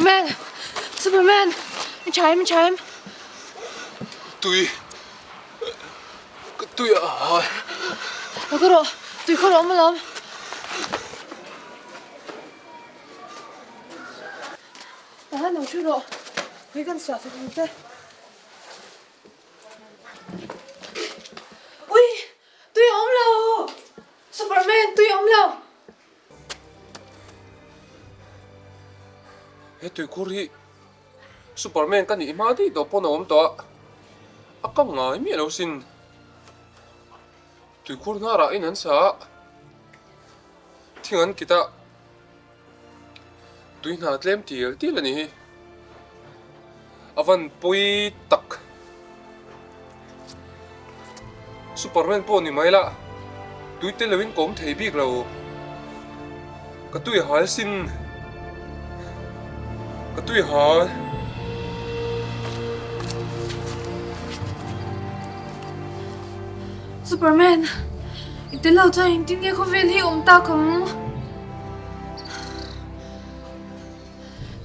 Superman! Superman! Anh trai em. Tui hỏi. Nó có độ, Tui không lắm mà lắm. Nó nấu chưa độ. Mấy con xóa sẽ không chết. Ui, Tui ốm lâu. Superman, Tui ốm lâu. He tui kuri. Superman kan ni ma di do pon om to. Akam ngai mi lo sin. Tui kur nga ra in an sa. Thingan kita. Tuihna tlem til ani. Avan pui tak. Superman po ni mai la. Tui te lewin kom thei bik lo. Ka Tuihal sin. Ka Tuihal. Superman, ite lâu cho anh tin nghe không về thì ông ta không.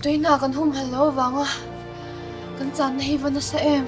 Tuihna kan Humhalh lo wanga. Kan chan nei vana sa em.